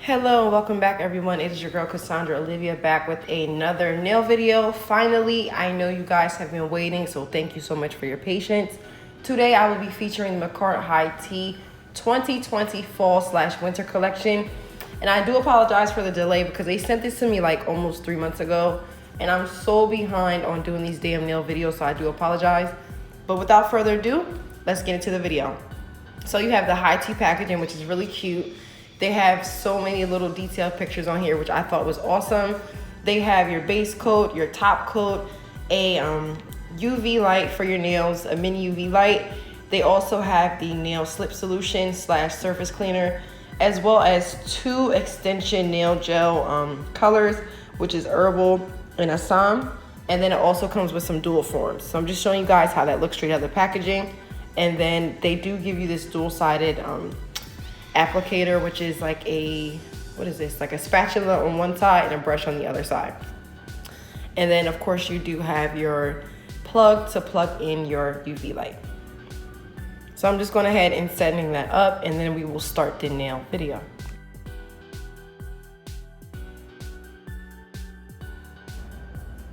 Hello, welcome back everyone. It is your girl Cassandra Olivia back with another nail video. Finally, I know you guys have been waiting, so thank you so much for your patience. Today I will be featuring the Makartt High Tea 2020 Fall/Winter collection. And I do apologize for the delay because they sent this to me like almost 3 months ago. And I'm so behind on doing these damn nail videos, so I do apologize. But without further ado, let's get into the video. So you have the high tea packaging, which is really cute. They have so many little detailed pictures on here, which I thought was awesome. They have your base coat, your top coat, a UV light for your nails, a mini UV light. They also have the nail slip solution / surface cleaner, as well as 2 extension nail gel colors, which is herbal and Assam. And then it also comes with some dual forms. So I'm just showing you guys how that looks straight out of the packaging. And then they do give you this dual-sided applicator, which is like a, what is this? Like a spatula on one side and a brush on the other side. And then of course you do have your plug to plug in your UV light. So I'm just going ahead and setting that up, and then we will start the nail video.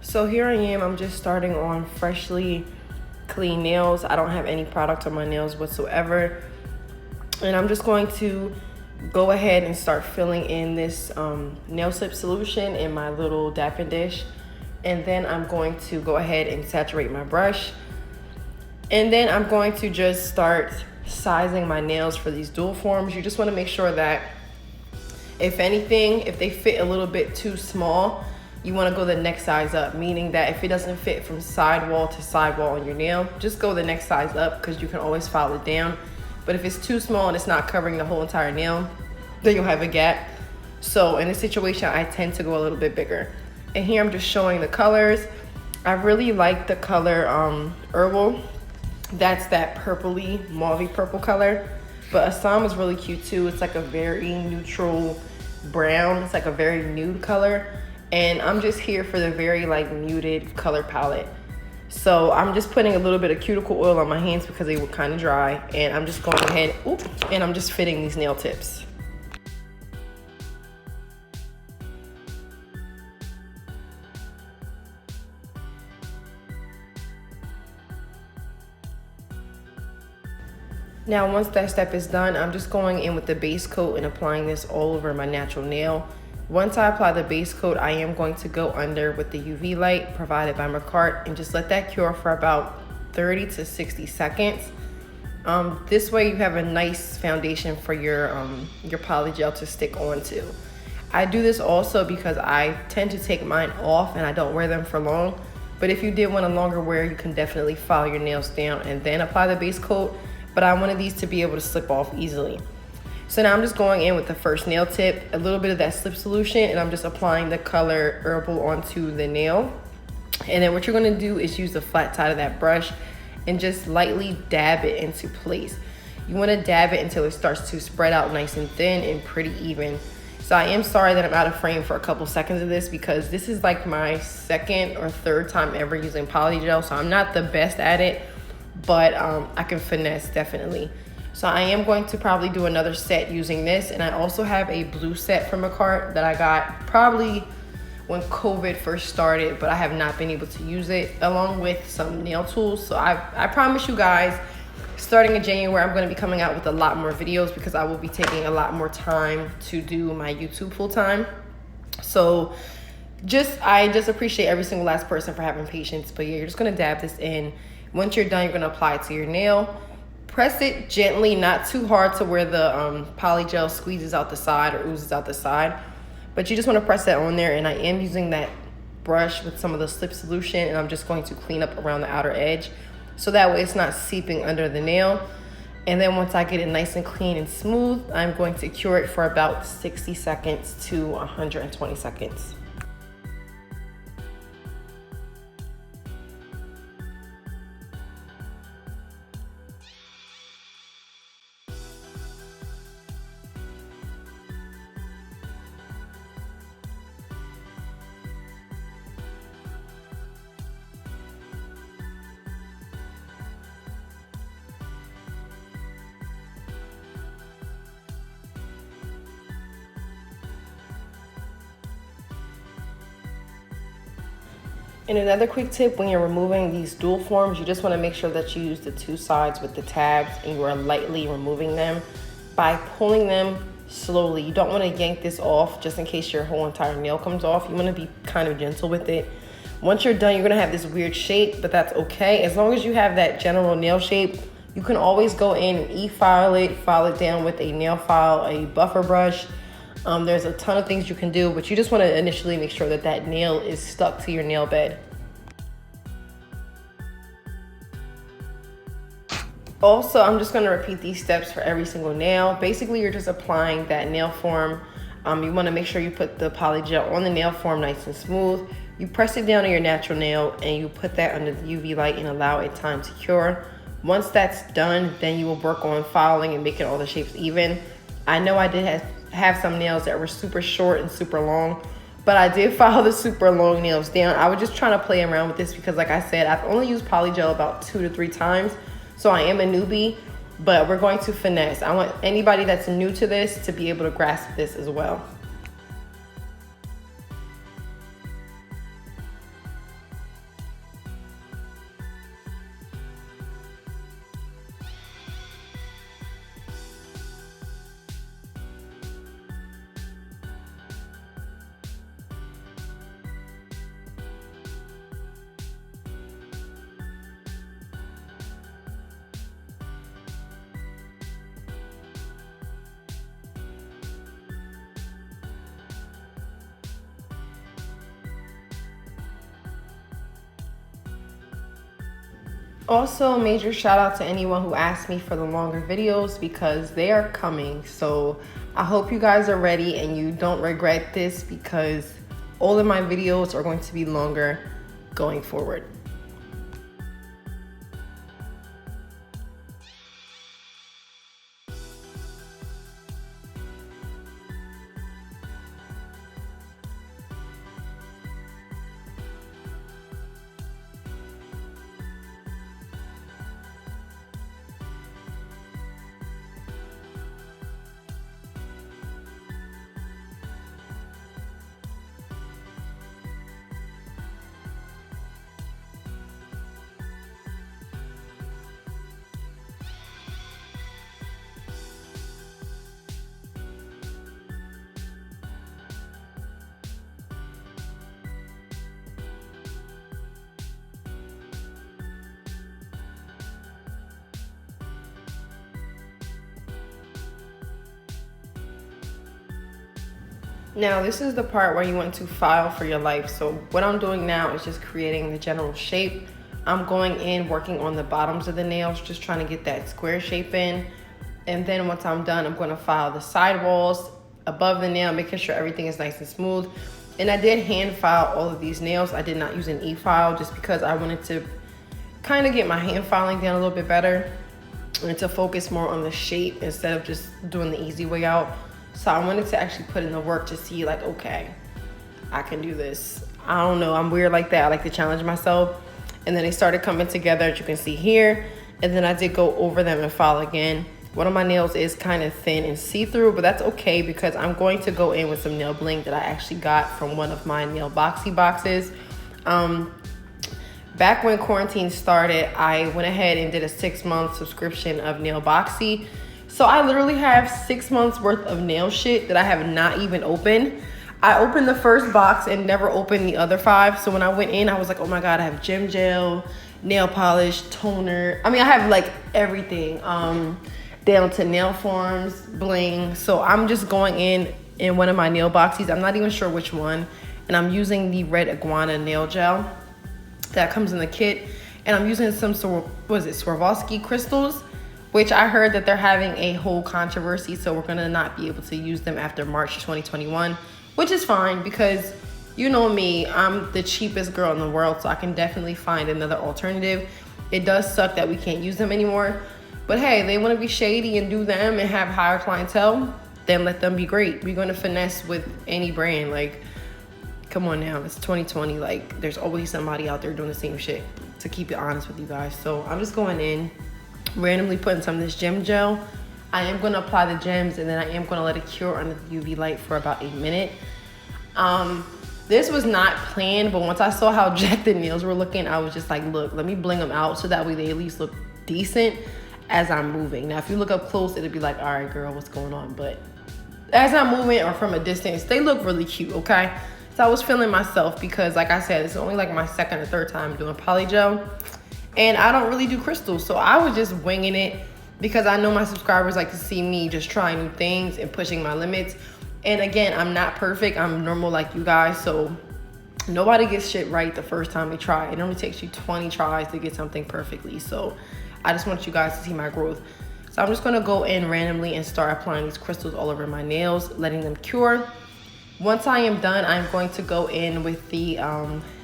So here I am, I'm just starting on freshly clean nails. I don't have any product on my nails whatsoever. And I'm just going to go ahead and start filling in this nail slip solution in my little dapping dish. And then I'm going to go ahead and saturate my brush. And then I'm going to just start sizing my nails for these dual forms. You just want to make sure that if anything, if they fit a little bit too small, you want to go the next size up, meaning that if it doesn't fit from sidewall to sidewall on your nail, just go the next size up because you can always file it down. But if it's too small and it's not covering the whole entire nail, then you'll have a gap. So in this situation, I tend to go a little bit bigger. And here I'm just showing the colors. I really like the color herbal. That's that purpley, mauvey purple color. But Assam is really cute too. It's like a very neutral brown. It's like a very nude color. And I'm just here for the very like muted color palette. So I'm just putting a little bit of cuticle oil on my hands because they were kind of dry. And I'm just going ahead, and I'm just fitting these nail tips. Now, once that step is done, I'm just going in with the base coat and applying this all over my natural nail. Once I apply the base coat, I am going to go under with the UV light provided by Makartt and just let that cure for about 30 to 60 seconds. This way you have a nice foundation for your polygel to stick onto. I do this also because I tend to take mine off and I don't wear them for long. But if you did want a longer wear, you can definitely file your nails down and then apply the base coat. But I wanted these to be able to slip off easily. So now I'm just going in with the first nail tip, a little bit of that slip solution, and I'm just applying the color herbal onto the nail. And then what you're gonna do is use the flat side of that brush and just lightly dab it into place. You wanna dab it until it starts to spread out nice and thin and pretty even. So I am sorry that I'm out of frame for a couple seconds of this because this is like my 2nd or 3rd time ever using polygel, so I'm not the best at it, but I can finesse definitely. So I am going to probably do another set using this, and I also have a blue set from Makartt that I got probably when COVID first started, but I have not been able to use it, along with some nail tools. So I promise you guys, starting in January, I'm going to be coming out with a lot more videos because I will be taking a lot more time to do my YouTube full time. So I just appreciate every single last person for having patience. But yeah, you're just going to dab this in. Once you're done, you're going to apply it to your nail. Press it gently, not too hard to where the polygel squeezes out the side or oozes out the side. But you just want to press that on there, and I am using that brush with some of the slip solution, and I'm just going to clean up around the outer edge so that way it's not seeping under the nail. And then once I get it nice and clean and smooth, I'm going to cure it for about 60 seconds to 120 seconds. And another quick tip, when you're removing these dual forms, you just want to make sure that you use the two sides with the tabs and you are lightly removing them by pulling them slowly. You don't want to yank this off just in case your whole entire nail comes off. You want to be kind of gentle with it. Once you're done, you're going to have this weird shape, but that's okay. As long as you have that general nail shape, you can always go in and file it down with a nail file, a buffer brush. There's a ton of things you can do, but you just want to initially make sure that that nail is stuck to your nail bed. Also, I'm just going to repeat these steps for every single nail. Basically, you're just applying that nail form. You want to make sure you put the polygel on the nail form nice and smooth. You press it down on your natural nail and you put that under the UV light and allow it time to cure. Once that's done, then you will work on filing and making all the shapes even. I know I did have some nails that were super short and super long, but I did file the super long nails down. I was just trying to play around with this because, like I said, I've only used polygel about 2 to 3 times, so I am a newbie, but we're going to finesse. I want anybody that's new to this to be able to grasp this as well. Also, major shout out to anyone who asked me for the longer videos because they are coming. So I hope you guys are ready and you don't regret this because all of my videos are going to be longer going forward. Now this is the part where you want to file for your life. So what I'm doing now is just creating the general shape. I'm going in working on the bottoms of the nails, just trying to get that square shape in. And then once I'm done, I'm going to file the side walls above the nail, making sure everything is nice and smooth. And I did hand file all of these nails. I did not use an e-file just because I wanted to kind of get my hand filing down a little bit better and to focus more on the shape instead of just doing the easy way out. So I wanted to actually put in the work to see like, okay, I can do this. I don't know, I'm weird like that. I like to challenge myself. And then they started coming together, as you can see here. And then I did go over them and file again. One of my nails is kind of thin and see-through, but that's okay because I'm going to go in with some nail bling that I actually got from one of my nail boxy boxes. Back when quarantine started, I went ahead and did a 6-month subscription of nail boxy. So I literally have 6 months worth of nail shit that I have not even opened. I opened the first box and never opened the other 5. So when I went in, I was like, oh my God, I have gem gel, nail polish, toner. I mean, I have like everything down to nail forms, bling. So I'm just going in one of my nail boxes. I'm not even sure which one. And I'm using the red iguana nail gel that comes in the kit. And I'm using some Swarovski crystals, which I heard that they're having a whole controversy, so we're gonna not be able to use them after March 2021, which is fine because you know me, I'm the cheapest girl in the world, so I can definitely find another alternative. It does suck that we can't use them anymore, but hey, they wanna be shady and do them and have higher clientele, then let them be great. We're gonna finesse with any brand. Like, come on now, it's 2020, like there's always somebody out there doing the same shit, to keep it honest with you guys. So I'm just going in, randomly putting some of this gem gel. I am going to apply the gems and then I am going to let it cure under the UV light for about 1 minute. This was not planned, but once I saw how jacked the nails were looking, I was just like, look, let me bling them out so that way they at least look decent as I'm moving. Now, if you look up close, it'll be like, all right, girl, what's going on? But as I'm moving or from a distance, they look really cute, okay? So I was feeling myself because, like I said, it's only like my second or third time doing polygel. And I don't really do crystals, so I was just winging it because I know my subscribers like to see me just trying new things and pushing my limits. And again, I'm not perfect. I'm normal like you guys, so nobody gets shit right the first time they try. It only takes you 20 tries to get something perfectly. So I just want you guys to see my growth. So I'm just gonna go in randomly and start applying these crystals all over my nails, letting them cure. Once I am done, I'm going to go in with the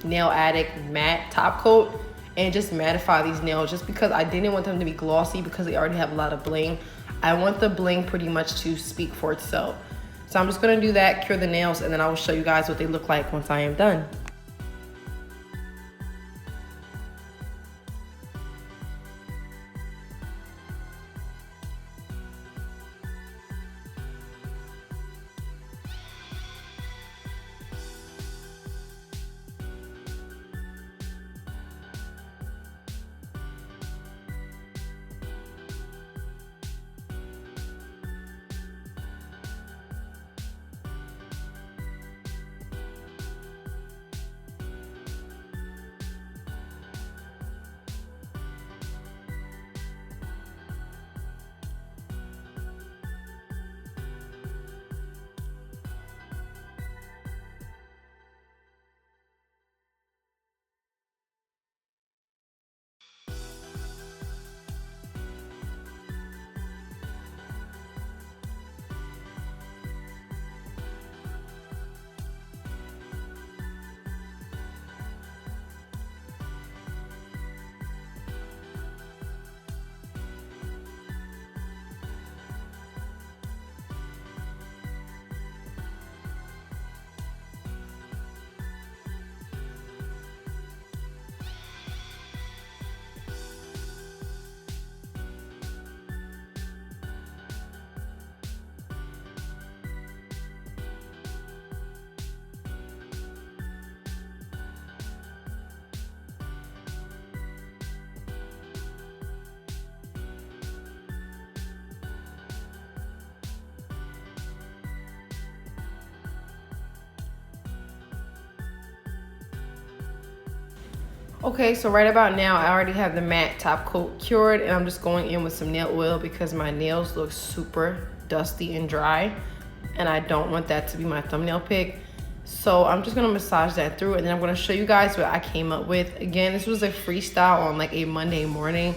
Nail Addict matte top coat and just mattify these nails, just because I didn't want them to be glossy because they already have a lot of bling. I want the bling pretty much to speak for itself. So I'm just gonna do that, cure the nails, and then I will show you guys what they look like once I am done. Okay, so right about now, I already have the matte top coat cured, and I'm just going in with some nail oil because my nails look super dusty and dry, and I don't want that to be my thumbnail pick. So I'm just gonna massage that through, and then I'm gonna show you guys what I came up with. Again, this was a freestyle on like a Monday morning.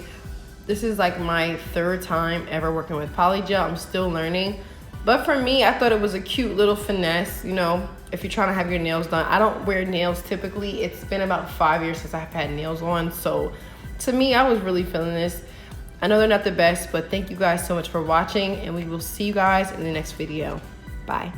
This is like my third time ever working with polygel. I'm still learning. But for me, I thought it was a cute little finesse, you know, if you're trying to have your nails done. I don't wear nails typically. It's been about 5 years since I've had nails on. So to me, I was really feeling this. I know they're not the best, but thank you guys so much for watching, and we will see you guys in the next video. Bye.